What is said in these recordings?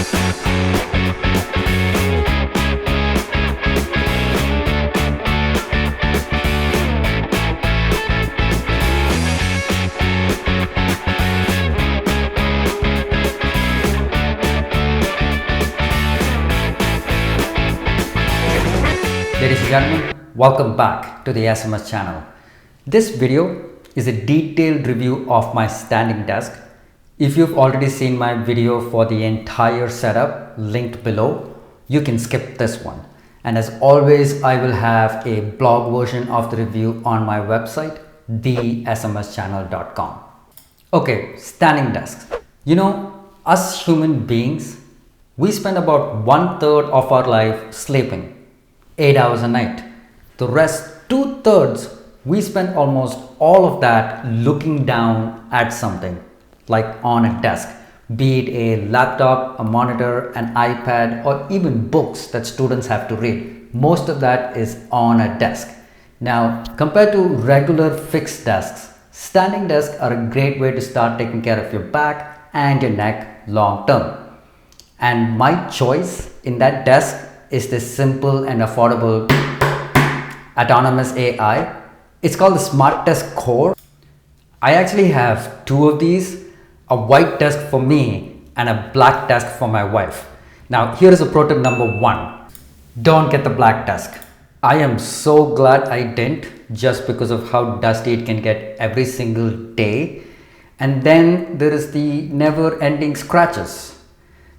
Ladies and gentlemen, welcome back to the SMS channel. This video is a detailed review of my standing desk. If you've already seen my video for the entire setup linked below, you can skip this one. And as always, I will have a blog version of the review on my website, thesmschannel.com. Okay, standing desks. You know, us human beings, we spend about 1/3 of our life sleeping. 8 hours a night. The rest 2/3 we spend almost all of that looking down at something like on a desk, be it a laptop, a monitor, an iPad, or even books that students have to read. Most of that is on a desk. Now, compared to regular fixed desks, standing desks are a great way to start taking care of your back and your neck long term. And my choice in that desk is this simple and affordable autonomous AI. It's called the Smart Desk Core. I actually have two of these, a white desk for me and a black desk for my wife. Now here is a pro tip number 1. Don't get the black desk. I am so glad I didn't, just because of how dusty it can get every single day. And then there is the never ending scratches.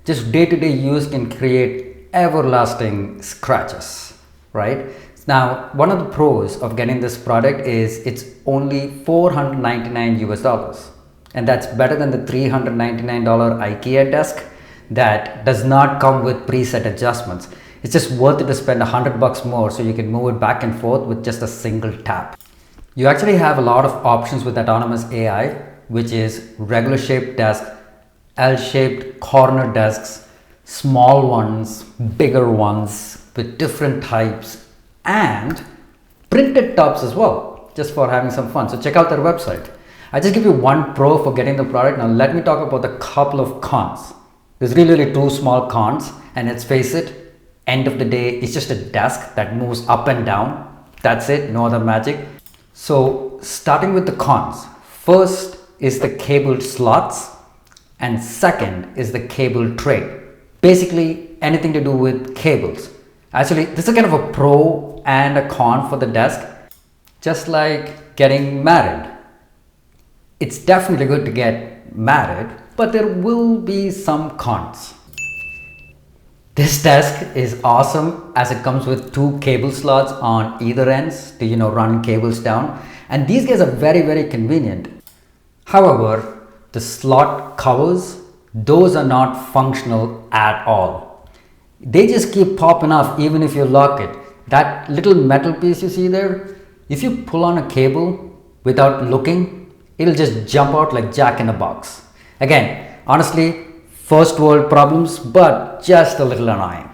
Just day-to-day use can create everlasting scratches, right? Now, one of the pros of getting this product is it's only $499 US, and that's better than the $399 IKEA desk that does not come with preset adjustments. It's just worth it to spend $100 more so you can move it back and forth with just a single tap. You actually have a lot of options with autonomous AI, which is regular shaped desk, L-shaped corner desks, small ones, bigger ones with different types, and printed tops as well, just for having some fun. So check out their website. I just give you one pro for getting the product. Now let me talk about a couple of cons. There's really two small cons, and let's face it, end of the day, it's just a desk that moves up and down. That's it, no other magic. So starting with the cons, first is the cable slots, and second is the cable tray. Basically anything to do with cables. Actually, this is kind of a pro and a con for the desk, just like getting married. It's definitely good to get married, but there will be some cons. This desk is awesome as it comes with 2 cable slots on either ends to run cables down, and these guys are very convenient. However, the slot covers, those are not functional at all. They just keep popping off even if you lock it. That little metal piece you see there, if you pull on a cable without looking, it'll just jump out like Jack in a box. Again, honestly, first world problems, but just a little annoying.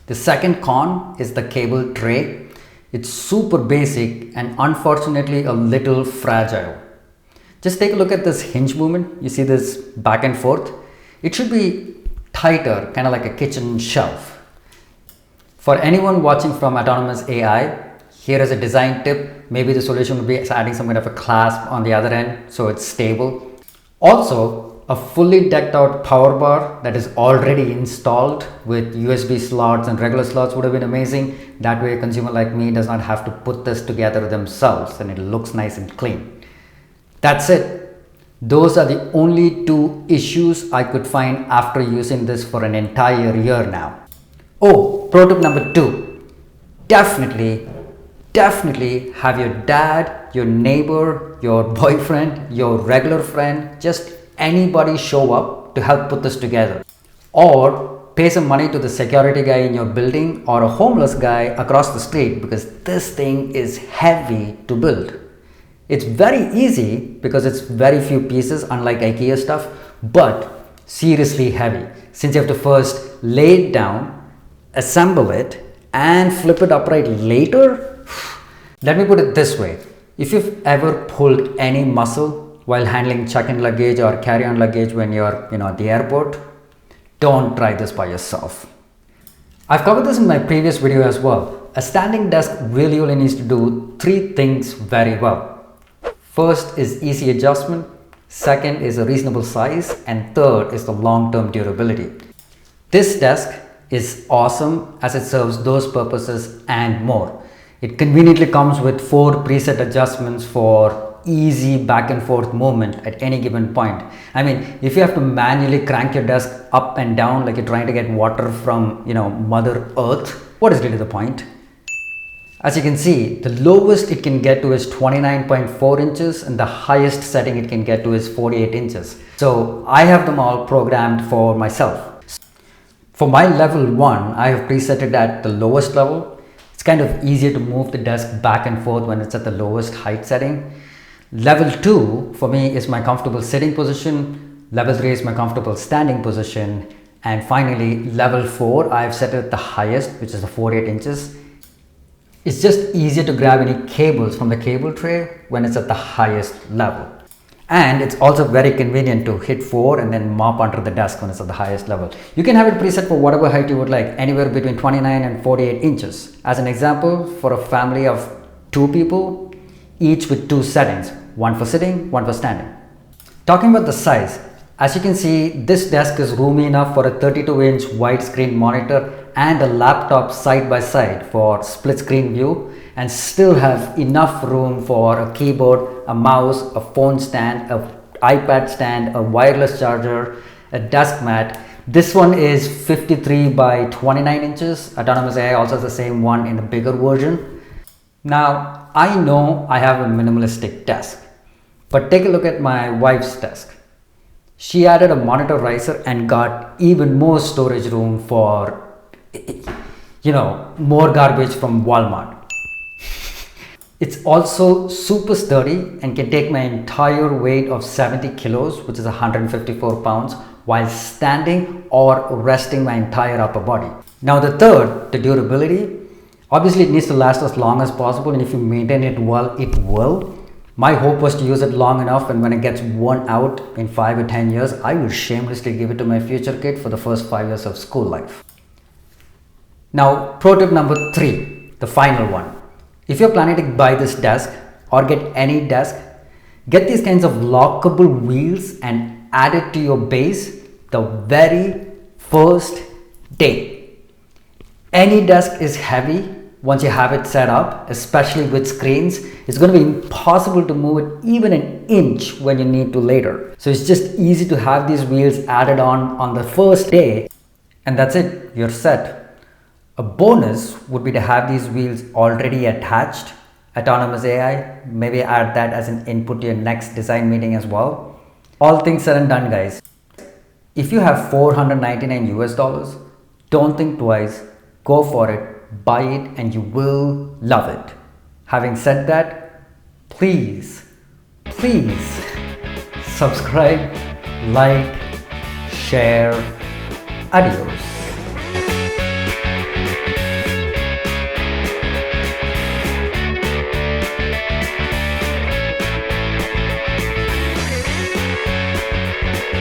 The second con is the cable tray. It's super basic and unfortunately a little fragile. Just take a look at this hinge movement. You see this back and forth? It should be tighter, kind of like a kitchen shelf. For anyone watching from autonomous AI, here is a design tip. Maybe the solution would be adding some kind of a clasp on the other end so it's stable. Also, a fully decked out power bar that is already installed with USB slots and regular slots would have been amazing. That way a consumer like me does not have to put this together themselves and it looks nice and clean. That's it. Those are the only 2 issues I could find after using this for an entire year now. Oh, pro tip number 2. Definitely have your dad, your neighbor, your boyfriend, your regular friend, just anybody show up to help put this together. Or pay some money to the security guy in your building or a homeless guy across the street, because this thing is heavy to build. It's very easy because it's very few pieces, unlike IKEA stuff, but seriously heavy since you have to first lay it down, assemble it, and flip it upright later. Let me put it this way. If you've ever pulled any muscle while handling check-in luggage or carry-on luggage when you're at the airport, Don't try this by yourself. I've covered this in my previous video as well. A standing desk really only needs to do 3 things very well. First is easy adjustment, second is a reasonable size, and third is the long-term durability. This desk is awesome as it serves those purposes and more. It conveniently comes with 4 preset adjustments for easy back and forth movement at any given point. I mean, if you have to manually crank your desk up and down like you're trying to get water from, Mother Earth, what is really the point? As you can see, the lowest it can get to is 29.4 inches and the highest setting it can get to is 48 inches. So I have them all programmed for myself. For my level 1, I have preset it at the lowest level. It's kind of easier to move the desk back and forth when it's at the lowest height setting. Level 2 for me is my comfortable sitting position. Level 3 is my comfortable standing position. And finally, level 4, I've set it at the highest, which is the 48 inches. It's just easier to grab any cables from the cable tray when it's at the highest level. And it's also very convenient to hit 4 and then mop under the desk when it's at the highest level. You can have it preset for whatever height you would like, anywhere between 29 and 48 inches. As an example, for a family of 2 people, each with 2 settings, one for sitting, one for standing. Talking about the size, as you can see, this desk is roomy enough for a 32-inch widescreen monitor and a laptop side by side for split screen view, and still have enough room for a keyboard, a mouse, a phone stand, an iPad stand, a wireless charger, a desk mat. This one is 53 by 29 inches. Autonomous AI also has the same one in a bigger version. Now, I know I have a minimalistic desk, but take a look at my wife's desk. She added a monitor riser and got even more storage room for, more garbage from Walmart. It's also super sturdy and can take my entire weight of 70 kilos, which is 154 pounds, while standing or resting my entire upper body. Now the third, the durability. Obviously it needs to last as long as possible, and if you maintain it well, it will. My hope was to use it long enough, and when it gets worn out in 5 or 10 years, I will shamelessly give it to my future kid for the first 5 years of school life. Now, pro tip number 3, the final one. If you're planning to buy this desk or get any desk, get these kinds of lockable wheels and add it to your base the very first day. Any desk is heavy once you have it set up, especially with screens. It's going to be impossible to move it even an inch when you need to later. So it's just easy to have these wheels added on the first day, and that's it, you're set. A bonus would be to have these wheels already attached. Autonomous AI, maybe add that as an input to your next design meeting as well. All things said and done, guys. If you have $499 US, don't think twice, go for it, buy it, and you will love it. Having said that, please subscribe, like, share. Adios.